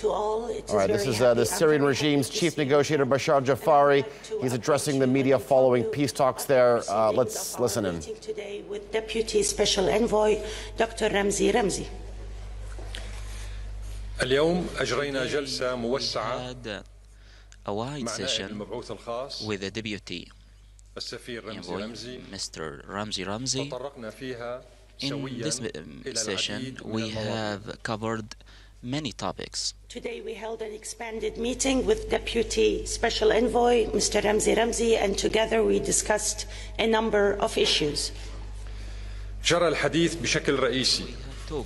to all. All right, this is the Syrian regime's chief negotiator, Bashar Jaafari. He's addressing the media following peace talks there. Let's listen in. Today with Deputy Special Envoy Dr. Ramzi Ramzi. اليوم أجرينا جلسة موسعة a wide session with the deputy envoy, Mr. Ramzi Ramzi. In this session, we have covered many topics. Today we held an expanded meeting with Deputy Special Envoy, Mr. Ramzi Ramzi, and together we discussed a number of issues. جرى الحديث بشكل رئيسي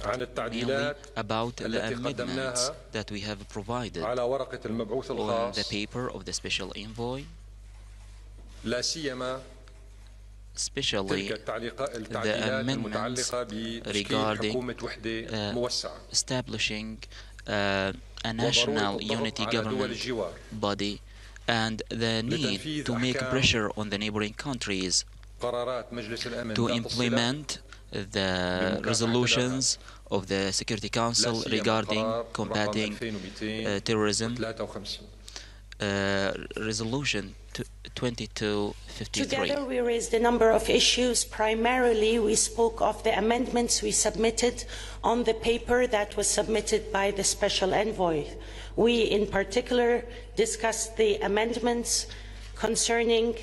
عن التعديلات about the amendments that we have provided على ورقة المبعوث الخاص on the paper of the Special Envoy, لا سيما especially the amendments regarding establishing a national unity government body and the need to make pressure on the neighboring countries to implement the resolutions of the Security Council regarding combating terrorism, Resolution 2253. Together we raised a number of issues. Primarily we spoke of the amendments we submitted on the paper that was submitted by the Special Envoy. We in particular discussed the amendments concerning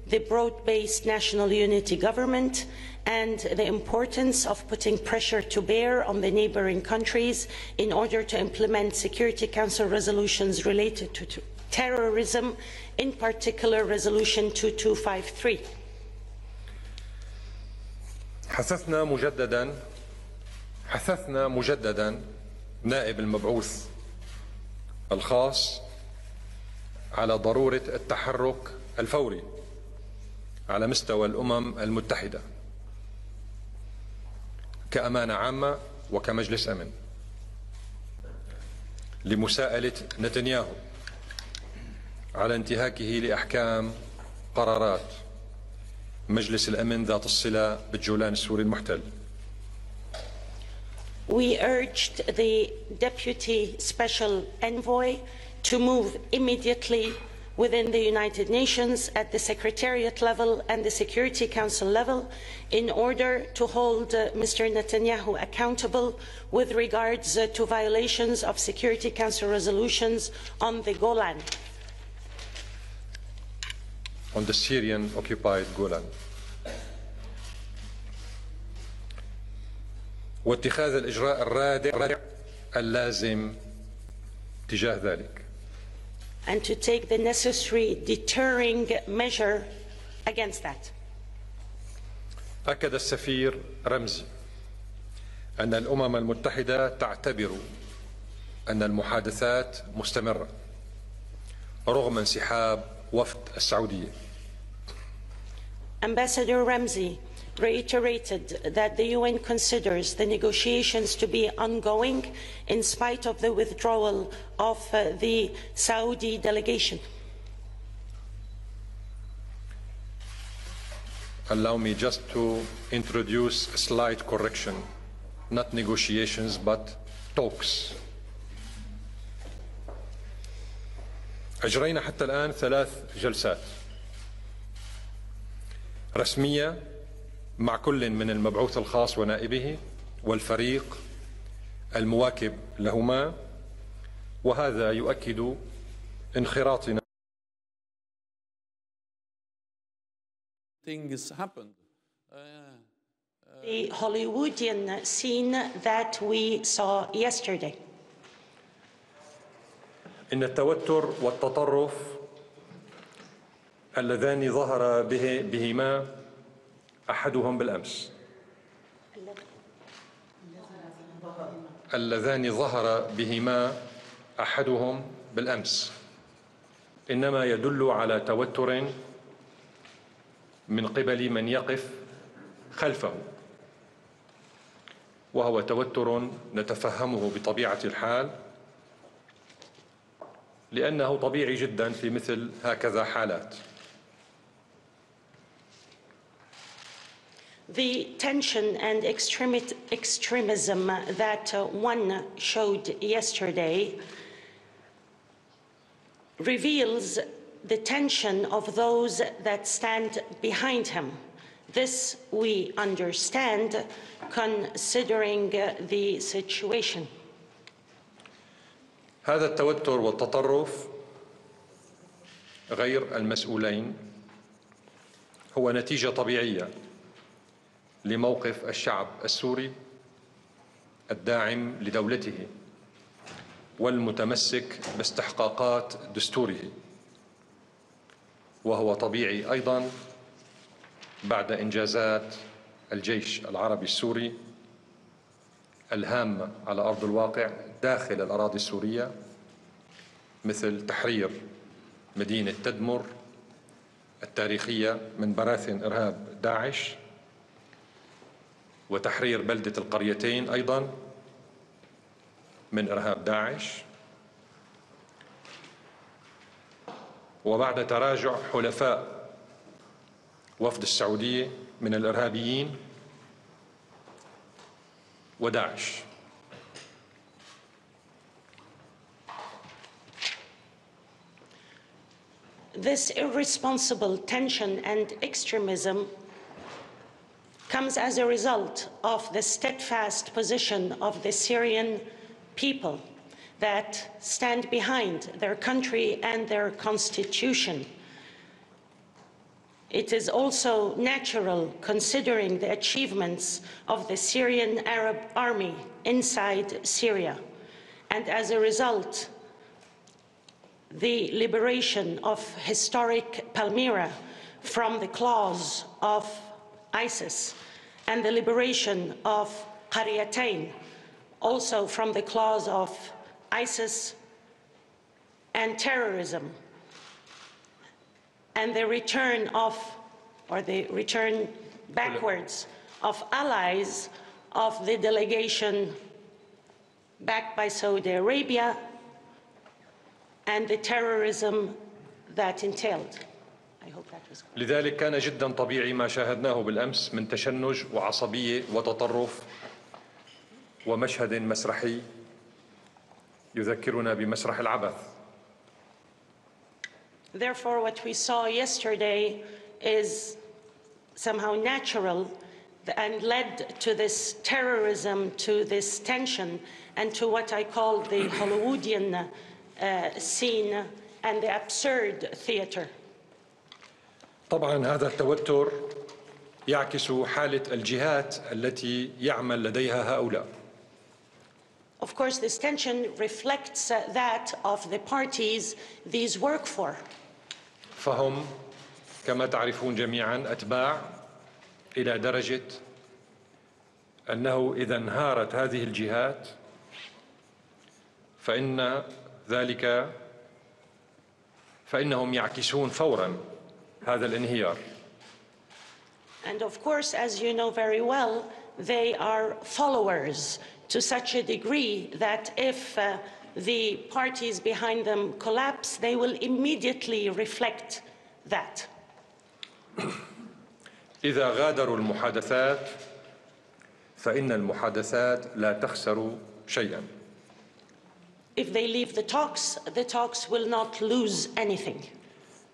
the broad-based national unity government and the importance of putting pressure to bear on the neighboring countries in order to implement Security Council resolutions related to terrorism, in particular Resolution 2253. حثثنا مجددا نائب المبعوث الخاص على ضرورة التحرك الفوري على مستوى الأمم المتحدة كأمانة عامة وكمجلس أمن لمساءلة نتنياهو على انتهاكه لأحكام قرارات مجلس الأمن ذات الصلة بالجولان السوري المحتل. We urged the Deputy Special Envoy to move immediately within the United Nations at the Secretariat level and the Security Council level in order to hold Mr. Netanyahu accountable with regards to violations of Security Council resolutions on the Golan. On the Syrian occupied Golan. واتخاذ الإجراء الرادع اللازم تجاه ذلك. And to take the necessary deterring measure against that. أكد السفير رمزي أن الأمم المتحدة تعتبر أن المحادثات مستمرة رغم انسحاب وفد السعودية. Ambassador Ramzi reiterated that the UN considers the negotiations to be ongoing in spite of the withdrawal of the Saudi delegation. Allow me just to introduce a slight correction, not negotiations but talks. أجرينا حتى الآن 3 جلسات رسمية مع كل من المبعوث الخاص ونائبه والفريق المواكب لهما، وهذا يؤكد انخراطنا. The Hollywoodian scene that we saw yesterday. إن التوتر والتطرف اللذان ظهر بهما أحدهم بالأمس إنما يدل على توتر من قبل من يقف خلفه، وهو توتر نتفهمه بطبيعة الحال لأنه طبيعي جدا في مثل هكذا حالات. The tension and extremism that one showed yesterday reveals the tension of those that stand behind him. This we understand considering the situation. هذا التوتر والتطرف غير المسؤولين هو نتيجة طبيعية لموقف الشعب السوري الداعم لدولته والمتمسك باستحقاقات دستوره، وهو طبيعي أيضاً بعد إنجازات الجيش العربي السوري الهامة على أرض الواقع داخل الأراضي السورية، مثل تحرير مدينة تدمر التاريخية من براثن إرهاب داعش، وتحرير بلدة القريتين أيضاً من إرهاب داعش، وبعد تراجع حلفاء وفد السعودية من الإرهابيين وداعش. This irresponsible tension and extremism comes as a result of the steadfast position of the Syrian people that stand behind their country and their constitution. It is also natural, considering the achievements of the Syrian Arab army inside Syria, and as a result, the liberation of historic Palmyra from the claws of ISIS, and the liberation of Qaryatain, also from the claws of ISIS and terrorism, and the return of, or the return backwards of allies of the delegation backed by Saudi Arabia, and the terrorism that entailed. I hope that was clear. لذلك كان جدا طبيعي ما شاهدناه بالأمس من تشنج وعصبية وتطرف ومشهد مسرحي يذكرنا بمسرح العبث. Therefore, what we saw yesterday is somehow natural and led to this terrorism, to this tension, and to what I call the Hollywoodian scene and the absurd theater. طبعا هذا التوتر يعكس حالة الجهات التي يعمل لديها هؤلاء. Of course, this tension reflects that of the parties these work for. فهم كما تعرفون جميعا أتباع إلى درجة أنه إذا انهارت هذه الجهات فإنهم يعكسون فورا هذا الانهيار. And of course, as you know very well, they are followers to such a degree that if the parties behind them collapse, they will immediately reflect that. إذا غادروا المحادثات فإن المحادثات لا تخسر شيئا. If they leave the talks will not lose anything.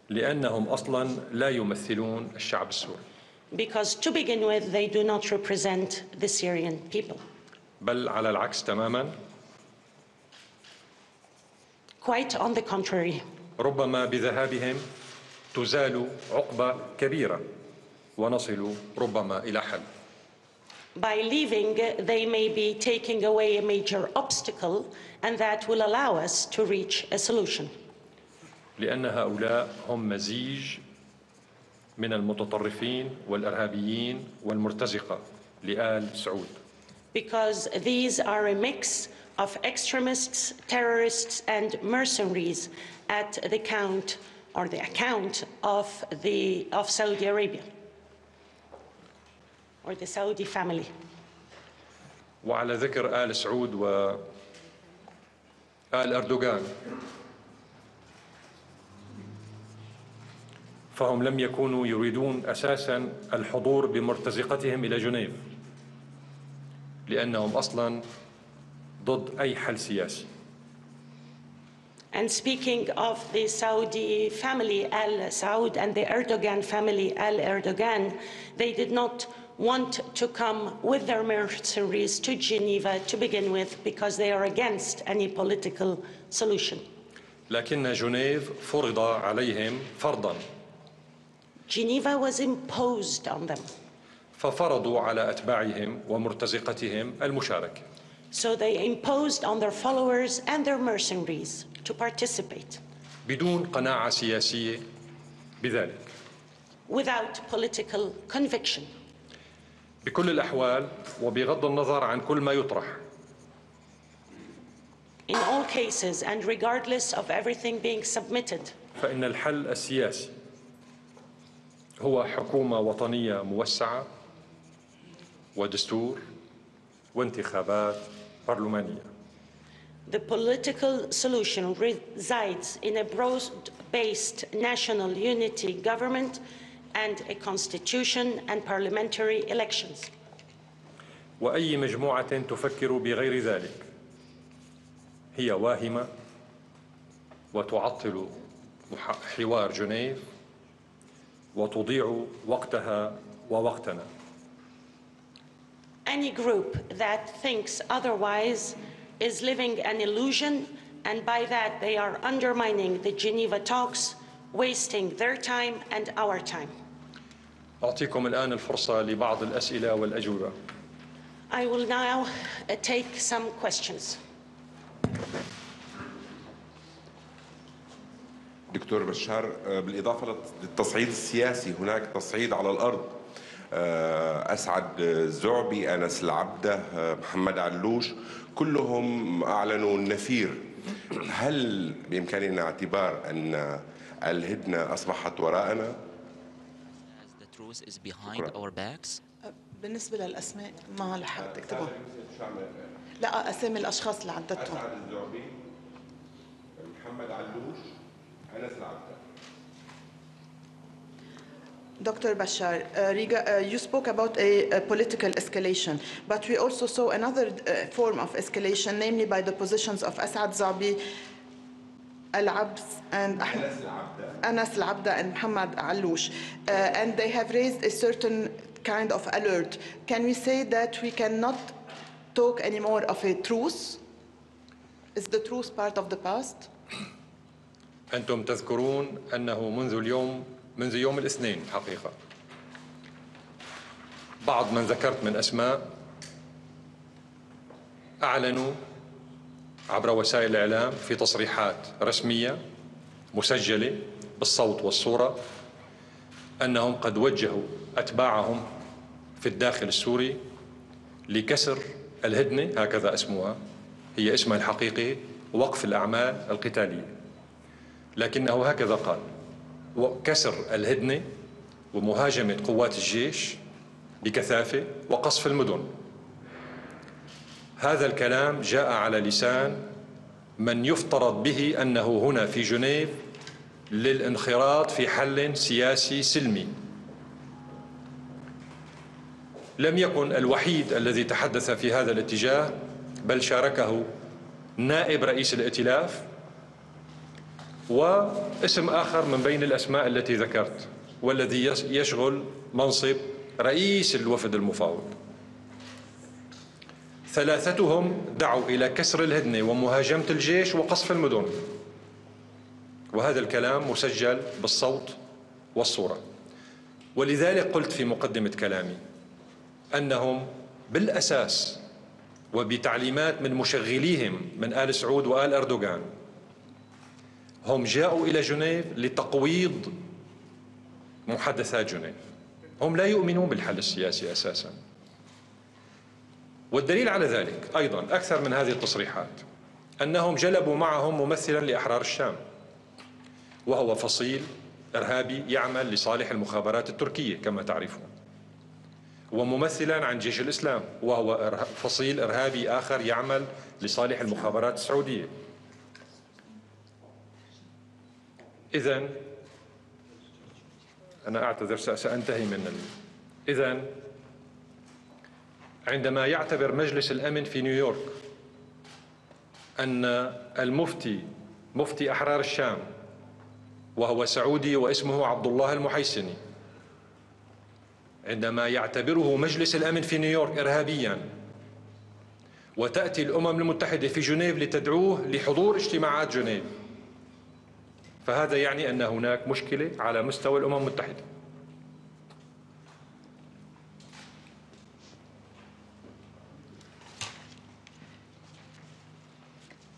لأنهم أصلاً لا يمثلون الشعب السوري. Because to begin with, they do not represent the Syrian people. بل على العكس تماماً. Quite on the contrary. ربما بذهابهم تزال عقبة كبيرة ونصل ربما إلى حل. By leaving, they may be taking away a major obstacle, and that will allow us to reach a solution. لأن هؤلاء هم مزيج من المتطرفين والإرهابيين والمرتزقة لآل سعود. Because these are a mix of extremists, terrorists, and mercenaries at the account of Saudi Arabia, or the Saudi family. وعلى ذكر آل سعود وآل أردوغان، فهم لم يكونوا يريدون أساساً الحضور بمرتزقتهم إلى جنيف، لأنهم أصلاً ضد أي حل سياسي. And speaking of the Saudi family, Al Saud, and the Erdogan family, Al Erdogan, they did not want to come with their mercenaries to Geneva to begin with because they are against any political solution. لكن جنيف فرض عليهم فرضاً. Geneva was imposed on them. ففرضوا على أتباعهم ومرتزقتهم المشاركة. So they imposed on their followers and their mercenaries to participate. بدون قناعة سياسية بذلك. Without political conviction. بكل الأحوال وبغض النظر عن كل ما يطرح. In all cases and regardless of everything being submitted. فإن الحل السياسي هو حكومة وطنية موسعة ودستور وانتخابات برلمانية. The political solution resides in a broad-based national unity government and a constitution and parliamentary elections. وأي مجموعة تفكر بغير ذلك هي واهمة وتعطل حوار جنيف وتضيع وقتها ووقتنا. Any group that thinks otherwise is living an illusion, and by that they are undermining the Geneva talks, wasting their time and our time. أعطيكم الآن الفرصة لبعض الأسئلة والأجوبة. I will now take some questions. دكتور بشار، بالإضافة للتصعيد السياسي هناك تصعيد على الأرض. أسعد زعبي، أنس العبدة، محمد علوش، كلهم أعلنوا النفير. هل بإمكاننا اعتبار أن الهدنة أصبحت وراءنا؟ بالنسبة للأسماء ما لحقت اكتبهم. لا، أسامي الأشخاص اللي عدتهم. أسعد الزعبي، محمد علوش، أنس العبدة. Dr. Bashar, you spoke about a political escalation, but we also saw another form of escalation, namely by the positions of Asad Zabi, Al-Abd, and Anas Al-Abda and Muhammad Alloush, and they have raised a certain kind of alert. Can we say that we cannot talk anymore of a truce? Is the truce part of the past? أنتم تذكرون أنه منذ يوم الاثنين حقيقة بعض من ذكرت من أسماء أعلنوا عبر وسائل الإعلام في تصريحات رسمية مسجلة بالصوت والصورة أنهم قد وجهوا أتباعهم في الداخل السوري لكسر الهدنة، هكذا اسمها، هي اسمها الحقيقي، وقف الأعمال القتالية، لكنه هكذا قال: كسر الهدنة ومهاجمة قوات الجيش بكثافة وقصف المدن. هذا الكلام جاء على لسان من يفترض به أنه هنا في جنيف للانخراط في حل سياسي سلمي. لم يكن الوحيد الذي تحدث في هذا الاتجاه، بل شاركه نائب رئيس الائتلاف واسم آخر من بين الأسماء التي ذكرت، والذي يشغل منصب رئيس الوفد المفاوض. ثلاثتهم دعوا إلى كسر الهدنة ومهاجمة الجيش وقصف المدن، وهذا الكلام مسجل بالصوت والصورة. ولذلك قلت في مقدمة كلامي أنهم بالأساس وبتعليمات من مشغليهم من آل سعود وآل أردوغان هم جاءوا إلى جنيف لتقويض محادثات جنيف. هم لا يؤمنون بالحل السياسي أساسا، والدليل على ذلك أيضا أكثر من هذه التصريحات أنهم جلبوا معهم ممثلا لأحرار الشام، وهو فصيل إرهابي يعمل لصالح المخابرات التركية كما تعرفون، وممثلا عن جيش الإسلام، وهو فصيل إرهابي آخر يعمل لصالح المخابرات السعودية. إذن أنا أعتذر سأنتهي من إذن عندما يعتبر مجلس الأمن في نيويورك أن المفتي مفتي أحرار الشام وهو سعودي واسمه عبد الله المحيسني عندما يعتبره مجلس الأمن في نيويورك إرهابياً، وتأتي الأمم المتحدة في جنيف لتدعوه لحضور اجتماعات جنيف، فهذا يعني أن هناك مشكلة على مستوى الأمم المتحدة.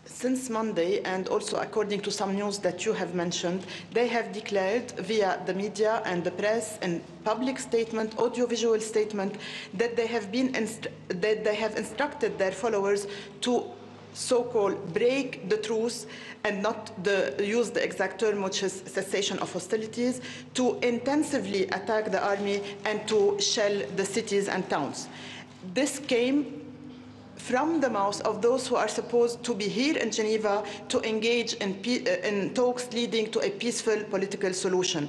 Since Monday, and also according to some news that you have mentioned, they have declared via the media and the press and public statement, audiovisual statement, that they have instructed their followers to so-called break the truce and not use the exact term, which is cessation of hostilities, to intensively attack the army and to shell the cities and towns. This came from the mouth of those who are supposed to be here in Geneva to engage in talks leading to a peaceful political solution.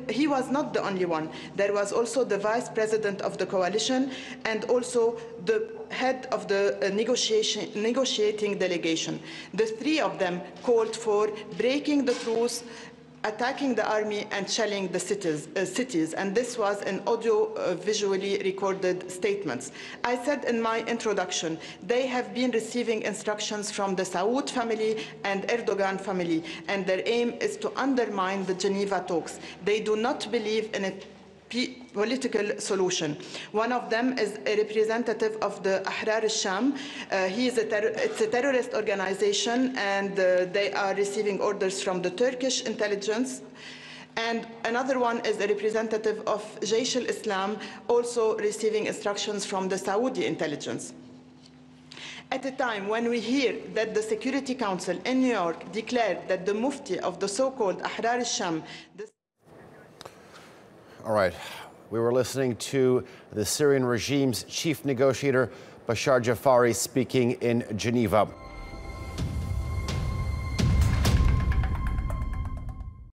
He was not the only one. There was also the vice president of the coalition and also the head of the negotiating delegation. The three of them called for breaking the truce, attacking the army and shelling the cities, and this was in audio-visually recorded statements. I said in my introduction, they have been receiving instructions from the Saud family and Erdogan family, and their aim is to undermine the Geneva talks. They do not believe in a political solution. One of them is a representative of the Ahrar al-Sham. It's a terrorist organization, and they are receiving orders from the Turkish intelligence. And another one is a representative of Jaish al-Islam, also receiving instructions from the Saudi intelligence. At a time when we hear that the Security Council in New York declared that the Mufti of the so-called Ahrar al-Sham. All right. We were listening to the Syrian regime's chief negotiator, Bashar Jaafari, speaking in Geneva.